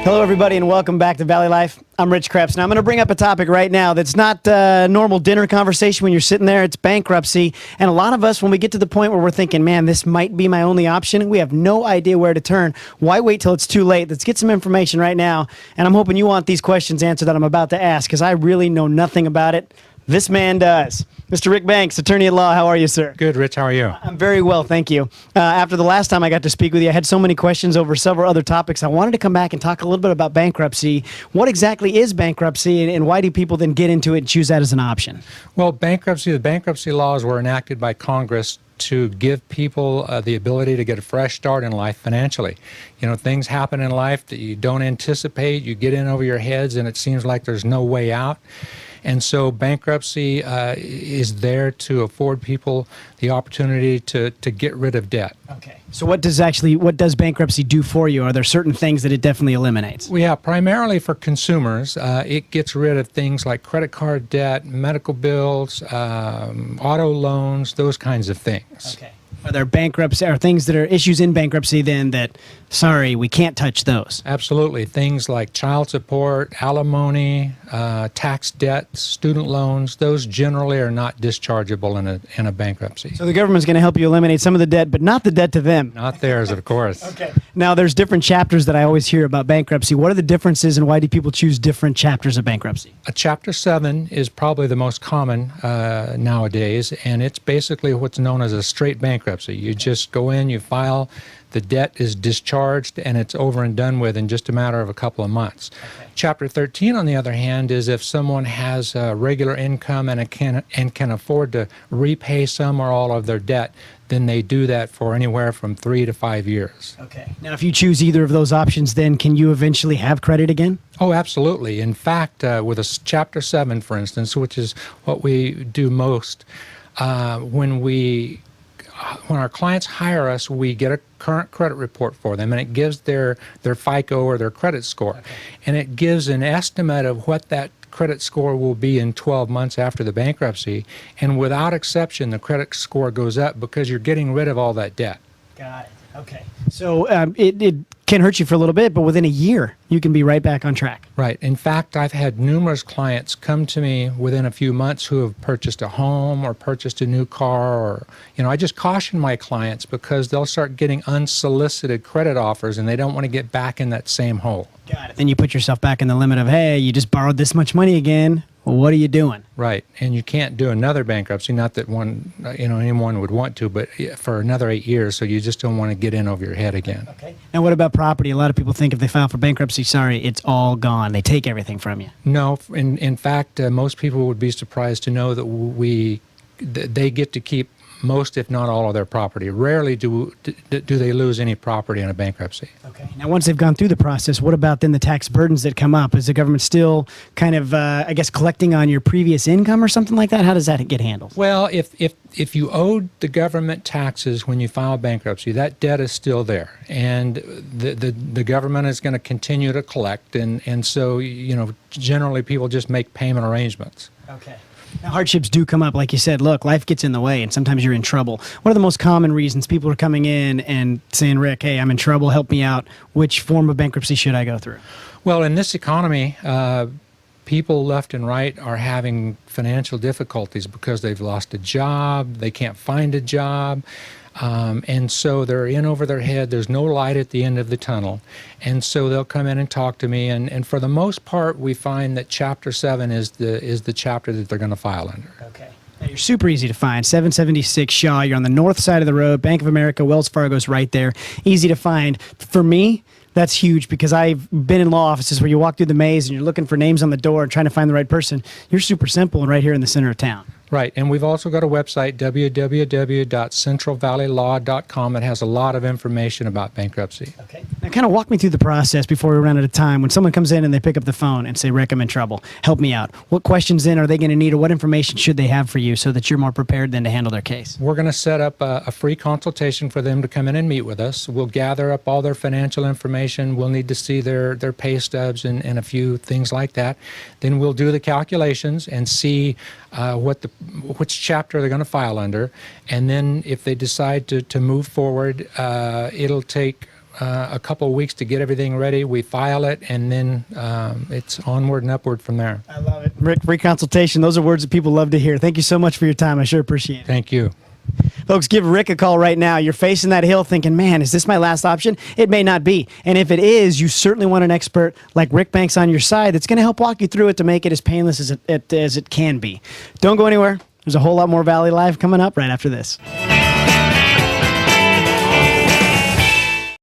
Hello, everybody, and welcome back to Valley Life. I'm Rich Krebs. Now, I'm going to bring up a topic right now that's not a normal dinner conversation when you're sitting there. It's bankruptcy. And a lot of us, when we get to the point where we're thinking, man, this might be my only option, we have no idea where to turn. Why wait till it's too late? Let's get some information right now. And I'm hoping you want these questions answered that I'm about to ask, because I really know nothing about it. This man does. Mr. Rick Banks, attorney at law, how are you, sir? Good, Rich. How are you? I'm very well, thank you. After the last time I got to speak with you, I had so many questions over several other topics. I wanted to come back and talk a little bit about bankruptcy. What exactly is bankruptcy, and why do people then get into it and choose that as an option? Well, the bankruptcy laws were enacted by Congress to give people the ability to get a fresh start in life financially. You know, things happen in life that you don't anticipate. You get in over your heads, and it seems like there's no way out. And so bankruptcy is there to afford people the opportunity to get rid of debt. Okay. So what does bankruptcy do for you? Are there certain things that it definitely eliminates? Well, yeah, primarily for consumers, it gets rid of things like credit card debt, medical bills, auto loans, those kinds of things. Okay. Are there things that are issues in bankruptcy then that, sorry, we can't touch those? Absolutely. Things like child support, alimony, tax debts, student loans, those generally are not dischargeable in a bankruptcy. So the government's going to help you eliminate some of the debt, but not the debt to them. Not theirs, of course. Okay. Now, there's different chapters that I always hear about bankruptcy. What are the differences, and why do people choose different chapters of bankruptcy? A Chapter 7 is probably the most common nowadays, and it's basically what's known as a straight bankruptcy. You just go in, you file, the debt is discharged, and it's over and done with in just a matter of a couple of months. Okay. Chapter 13, on the other hand, is if someone has a regular income and can afford to repay some or all of their debt, then they do that for anywhere from 3 to 5 years. Okay. Now, if you choose either of those options, then can you eventually have credit again? Oh, absolutely. In fact, with a Chapter 7, for instance, which is what we do most, when our clients hire us, we get a current credit report for them, and it gives their FICO or their credit score. Okay. And it gives an estimate of what that credit score will be in 12 months after the bankruptcy. And without exception, the credit score goes up because you're getting rid of all that debt. Got it. Okay. So it can hurt you for a little bit, but within a year, you can be right back on track. Right. In fact, I've had numerous clients come to me within a few months who have purchased a home or purchased a new car, or, I just caution my clients because they'll start getting unsolicited credit offers and they don't want to get back in that same hole. Got it. Then you put yourself back in the limit of, hey, you just borrowed this much money again. Well, what are you doing? Right. And you can't do another bankruptcy, not that anyone would want to, but for another 8 years, so you just don't want to get in over your head again. Okay. And what about property? A lot of people think if they file for bankruptcy, sorry, it's all gone. They take everything from you. No. In fact, most people would be surprised to know that they get to keep most, if not all, of their property. Rarely do they lose any property in a bankruptcy. Okay. Now, once they've gone through the process, what about then the tax burdens that come up? Is the government still kind of, collecting on your previous income or something like that? How does that get handled? Well, if you owed the government taxes when you file bankruptcy, that debt is still there, and the government is going to continue to collect, and so generally people just make payment arrangements. Okay. Now, hardships do come up. Like you said, look, life gets in the way, and sometimes you're in trouble. What are the most common reasons people are coming in and saying, Rick, hey, I'm in trouble, help me out? Which form of bankruptcy should I go through? Well, in this economy, people left and right are having financial difficulties because they've lost a job, they can't find a job, and so they're in over their head. There's no light at the end of the tunnel. And so they'll come in and talk to me, and for the most part, we find that Chapter 7 is the chapter that they're going to file under. Okay. Now, you're super easy to find. 776 Shaw. You're on the north side of the road. Bank of America, Wells Fargo's right there. Easy to find. For me, that's huge because I've been in law offices where you walk through the maze and you're looking for names on the door and trying to find the right person. You're super simple and right here in the center of town. Right, and we've also got a website, www.centralvalleylaw.com. It has a lot of information about bankruptcy. Okay. Now, kind of walk me through the process before we run out of time. When someone comes in and they pick up the phone and say, Rick, I'm in trouble, help me out. What questions then are they going to need, or what information should they have for you so that you're more prepared then to handle their case? We're going to set up a free consultation for them to come in and meet with us. We'll gather up all their financial information. We'll need to see their pay stubs and a few things like that. Then we'll do the calculations and see which chapter they're going to file under, and then if they decide to move forward, it'll take a couple of weeks to get everything ready. We file it, and then it's onward and upward from there. I love it. Rick, free consultation. Those are words that people love to hear. Thank you so much for your time. I sure appreciate it. Thank you. Folks, give Rick a call right now. You're facing that hill thinking, man, is this my last option? It may not be. And if it is, you certainly want an expert like Rick Banks on your side that's going to help walk you through it to make it as painless as it can be. Don't go anywhere. There's a whole lot more Valley Live coming up right after this.